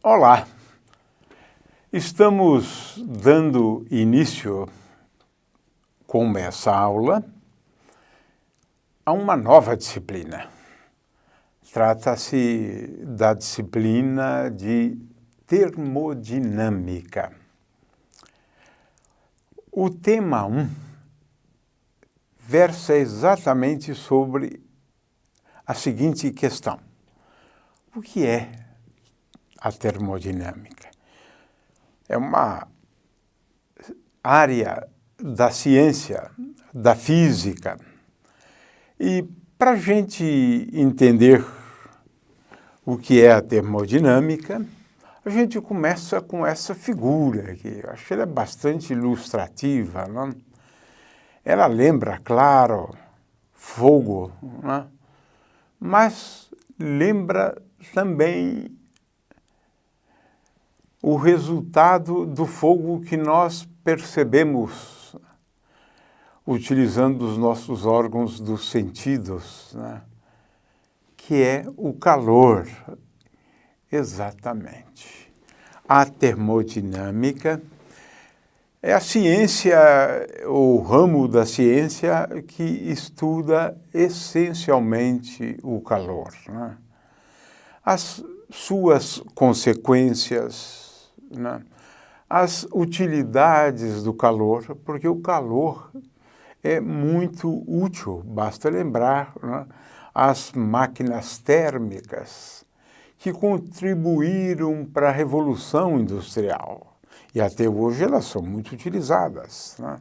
Olá, estamos dando início com essa aula a uma nova disciplina. Trata-se da disciplina de termodinâmica. O tema 1 versa exatamente sobre a seguinte questão: o que é a termodinâmica? É uma área da ciência, da física. E para a gente entender o que é a termodinâmica, a gente começa com essa figura aqui. Eu acho que ela é bastante ilustrativa, não? Ela lembra, claro, fogo, não? Mas lembra também o resultado do fogo que nós percebemos utilizando os nossos órgãos dos sentidos, né? Que é o calor. Exatamente. A termodinâmica é a ciência, o ramo da ciência que estuda essencialmente o calor, né? As suas consequências, né? As utilidades do calor, porque o calor é muito útil, basta lembrar, né, as máquinas térmicas que contribuíram para a Revolução Industrial. E até hoje elas são muito utilizadas, né?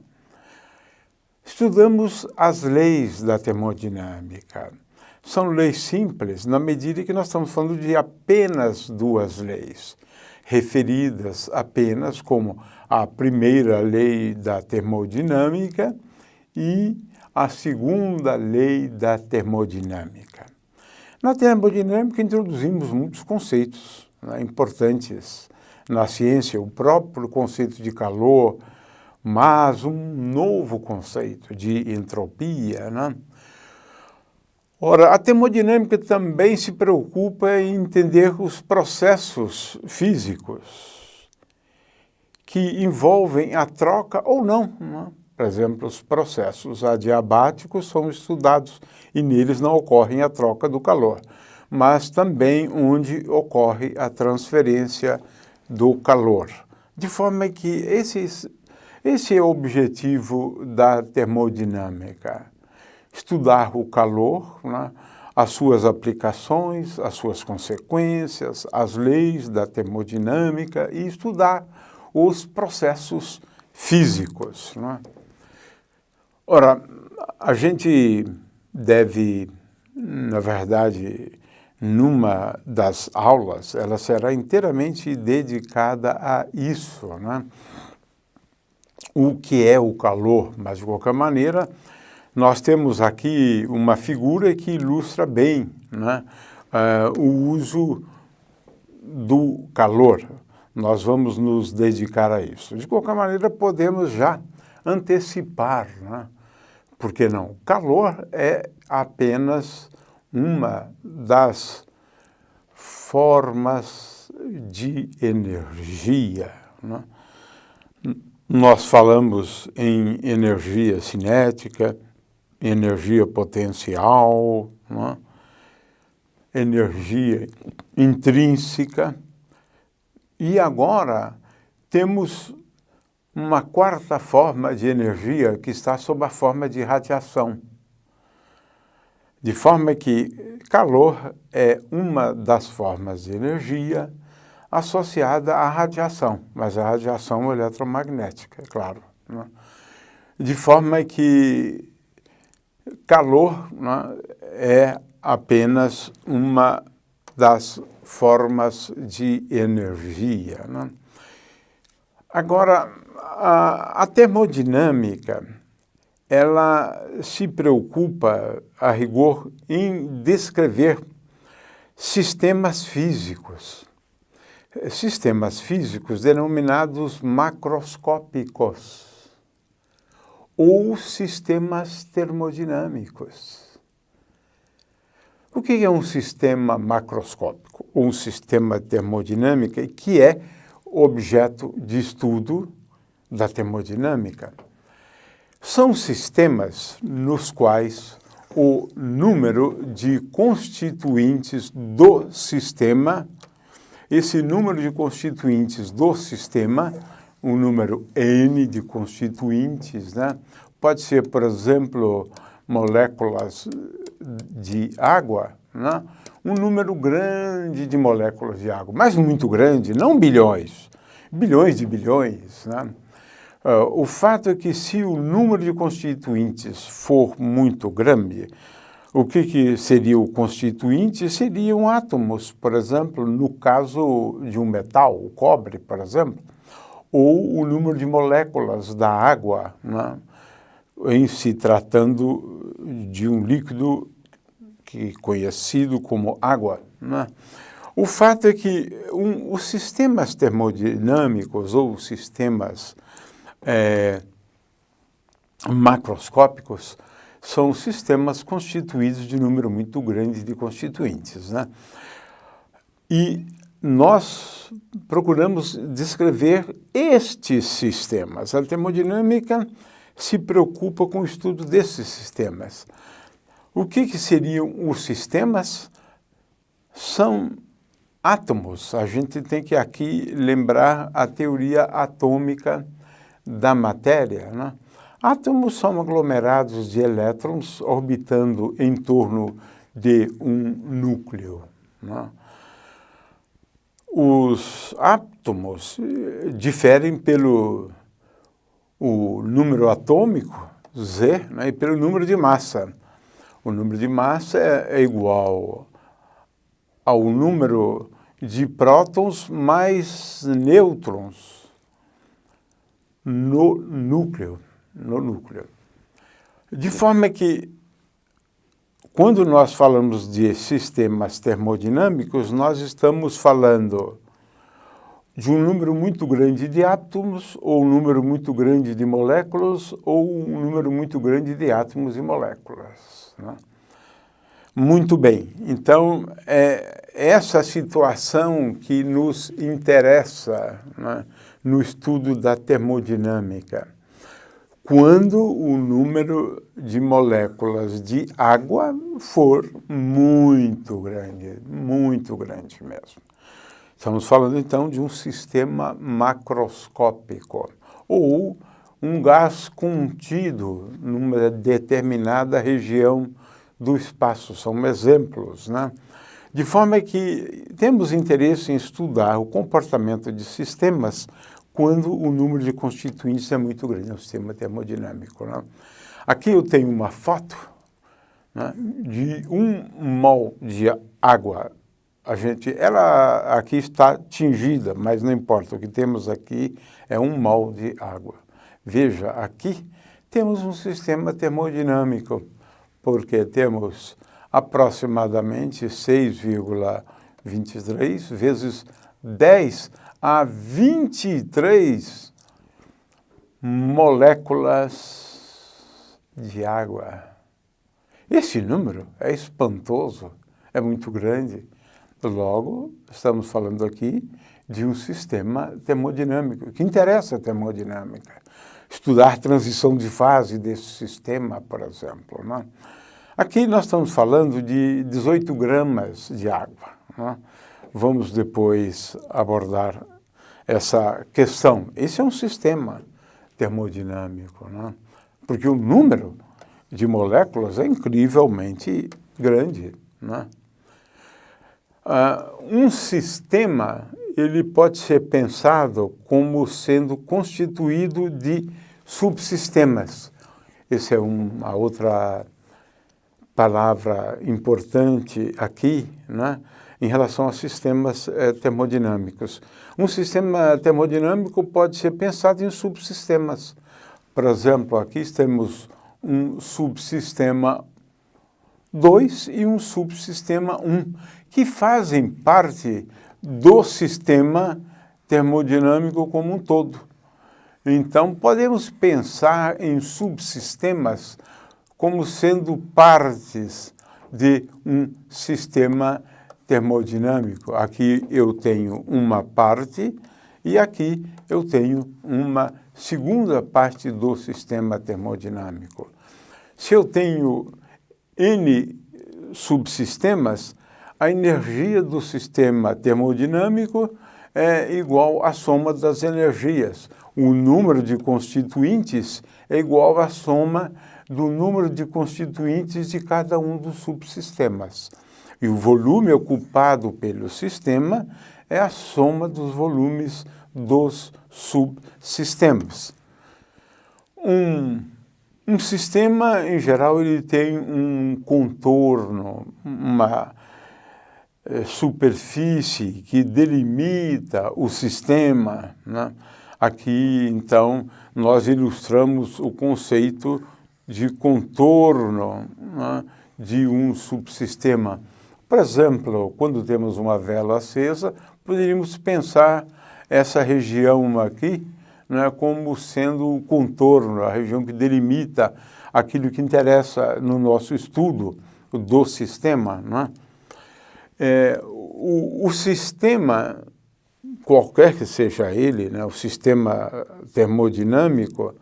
Estudamos as leis da termodinâmica. São leis simples, na medida que nós estamos falando de apenas duas leis, referidas apenas como a primeira lei da termodinâmica e a segunda lei da termodinâmica. Na termodinâmica introduzimos muitos conceitos, né, importantes na ciência, o próprio conceito de calor, mas um novo conceito de entropia, né? Ora, a termodinâmica também se preocupa em entender os processos físicos que envolvem a troca ou não, né? Por exemplo, os processos adiabáticos são estudados e neles não ocorre a troca do calor, mas também onde ocorre a transferência do calor. De forma que esse é o objetivo da termodinâmica: estudar o calor, né, as suas aplicações, as suas consequências, as leis da termodinâmica e estudar os processos físicos, né? Ora, a gente deve, na verdade, numa das aulas, ela será inteiramente dedicada a isso, né? O que é o calor, mas de qualquer maneira, nós temos aqui uma figura que ilustra bem, né, o uso do calor. Nós vamos nos dedicar a isso. De qualquer maneira, podemos já antecipar, né? Por que não? Calor é apenas uma das formas de energia, né? Nós falamos em energia cinética, energia potencial, né? Energia intrínseca. E agora temos uma quarta forma de energia que está sob a forma de radiação. De forma que calor é uma das formas de energia associada à radiação, mas a radiação eletromagnética, é claro, né? De forma que calor, né, é apenas uma das formas de energia, né? Agora, a termodinâmica, ela se preocupa, a rigor, em descrever sistemas físicos denominados macroscópicos ou sistemas termodinâmicos. O que é um sistema macroscópico? Ou um sistema termodinâmico que é objeto de estudo da termodinâmica. São sistemas nos quais o número de constituintes do sistema, esse número de constituintes do sistema, um número N de constituintes, né? Pode ser, por exemplo, moléculas de água, né? Um número grande de moléculas de água, mas muito grande, não bilhões, bilhões de bilhões, né? O fato é que se o número de constituintes for muito grande, o que seria o constituinte? Seriam átomos, por exemplo, no caso de um metal, o cobre, por exemplo, ou o número de moléculas da água, né? Em se tratando de um líquido conhecido como água, né? O fato é que os sistemas termodinâmicos ou sistemas macroscópicos são sistemas constituídos de número muito grande de constituintes, né? E nós procuramos descrever estes sistemas. A termodinâmica se preocupa com o estudo desses sistemas. O que seriam os sistemas? São átomos. A gente tem que aqui lembrar a teoria atômica da matéria, né? Átomos são aglomerados de elétrons orbitando em torno de um núcleo, né? Os átomos diferem pelo número atômico, Z, né, e pelo número de massa. O número de massa é igual ao número de prótons mais nêutrons no núcleo. De forma que, quando nós falamos de sistemas termodinâmicos, nós estamos falando de um número muito grande de átomos, ou um número muito grande de moléculas, ou um número muito grande de átomos e moléculas, né? Muito bem. Então, é essa situação que nos interessa, né, no estudo da termodinâmica. Quando o número de moléculas de água for muito grande mesmo. Estamos falando, então, de um sistema macroscópico, ou um gás contido numa determinada região do espaço. São exemplos, né? De forma que temos interesse em estudar o comportamento de sistemas quando o número de constituintes é muito grande, é um sistema termodinâmico, né? Aqui eu tenho uma foto, né, de 1 mol de água. Ela aqui está tingida, mas não importa, o que temos aqui é 1 mol de água. Veja, aqui temos um sistema termodinâmico, porque temos aproximadamente 6,23 vezes 10 a 23 moléculas de água. Esse número é espantoso, é muito grande. Logo, estamos falando aqui de um sistema termodinâmico, que interessa a termodinâmica. Estudar transição de fase desse sistema, por exemplo, né? Aqui nós estamos falando de 18 gramas de água, né? Vamos depois abordar essa questão. Esse é um sistema termodinâmico, né? Porque o número de moléculas é incrivelmente grande, né? Um sistema, ele pode ser pensado como sendo constituído de subsistemas. Essa é uma outra palavra importante aqui, né, em relação a sistemas termodinâmicos. Um sistema termodinâmico pode ser pensado em subsistemas. Por exemplo, aqui temos um subsistema 2 e um subsistema 1, que fazem parte do sistema termodinâmico como um todo. Então, podemos pensar em subsistemas como sendo partes de um sistema termodinâmico. Aqui eu tenho uma parte e aqui eu tenho uma segunda parte do sistema termodinâmico. Se eu tenho N subsistemas, a energia do sistema termodinâmico é igual à soma das energias. O número de constituintes é igual à soma do número de constituintes de cada um dos subsistemas. E o volume ocupado pelo sistema é a soma dos volumes dos subsistemas. Um sistema, em geral, ele tem um contorno, uma superfície que delimita o sistema, né? Aqui, então, nós ilustramos o conceito de contorno, né, de um subsistema. Por exemplo, quando temos uma vela acesa, poderíamos pensar essa região aqui, né, como sendo o contorno, a região que delimita aquilo que interessa no nosso estudo do sistema, né? O sistema, qualquer que seja ele, né, o sistema termodinâmico,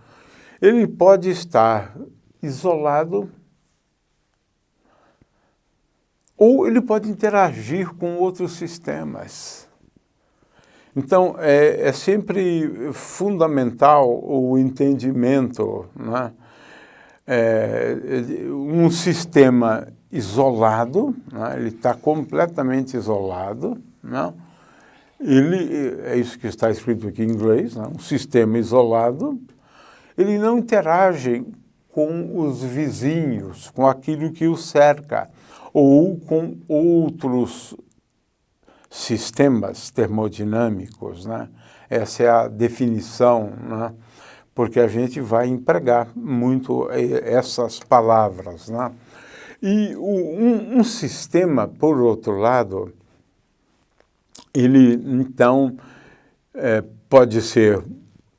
ele pode estar isolado ou ele pode interagir com outros sistemas. Então, é sempre fundamental o entendimento, né? Um sistema isolado, né? Ele está completamente isolado, né? É isso que está escrito aqui em inglês, né? Um sistema isolado, ele não interage com os vizinhos, com aquilo que o cerca, ou com outros sistemas termodinâmicos, né? Essa é a definição, né? Porque a gente vai empregar muito essas palavras, né? E um sistema, por outro lado, ele, então, pode ser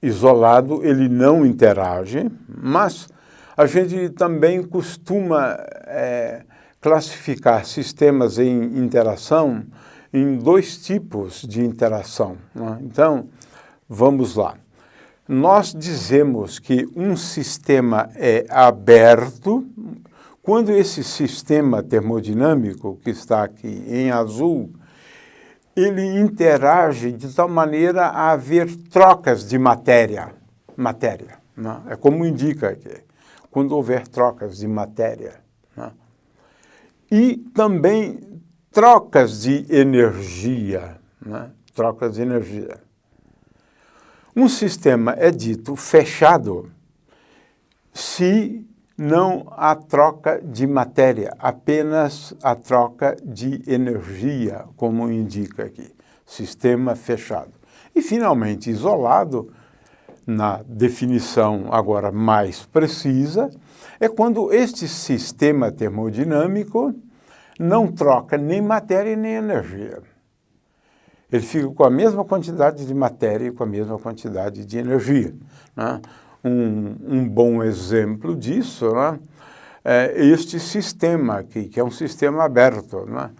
isolado, ele não interage, mas a gente também costuma classificar sistemas em interação em dois tipos de interação, né? Então, vamos lá. Nós dizemos que um sistema é aberto quando esse sistema termodinâmico, que está aqui em azul, ele interage de tal maneira a haver trocas de matéria, né? É como indica aqui, quando houver trocas de matéria, né? E também trocas de energia, né? Trocas de energia. Um sistema é dito fechado se não há troca de matéria, apenas a troca de energia, como indica aqui. Sistema fechado. E, finalmente, isolado, na definição agora mais precisa, é quando este sistema termodinâmico não troca nem matéria nem energia. Ele fica com a mesma quantidade de matéria e com a mesma quantidade de energia, né? Um bom exemplo disso, né, é este sistema aqui, que é um sistema aberto, né?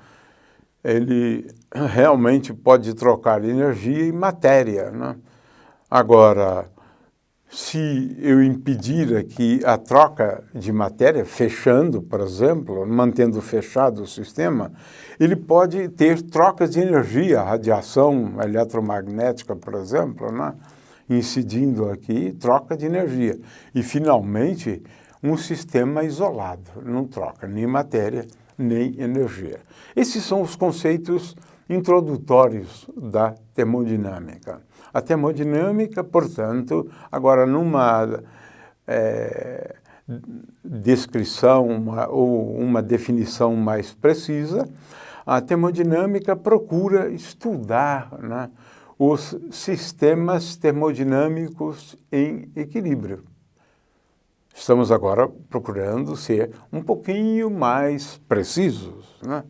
Ele realmente pode trocar energia e matéria, né? Agora, se eu impedir aqui a troca de matéria, fechando, por exemplo, mantendo fechado o sistema, ele pode ter trocas de energia, radiação eletromagnética, por exemplo, né? Incidindo aqui, troca de energia. E, finalmente, um sistema isolado, não troca nem matéria, nem energia. Esses são os conceitos introdutórios da termodinâmica. A termodinâmica, portanto, agora numa descrição ou uma definição mais precisa, a termodinâmica procura estudar, né, os sistemas termodinâmicos em equilíbrio. Estamos agora procurando ser um pouquinho mais precisos, né?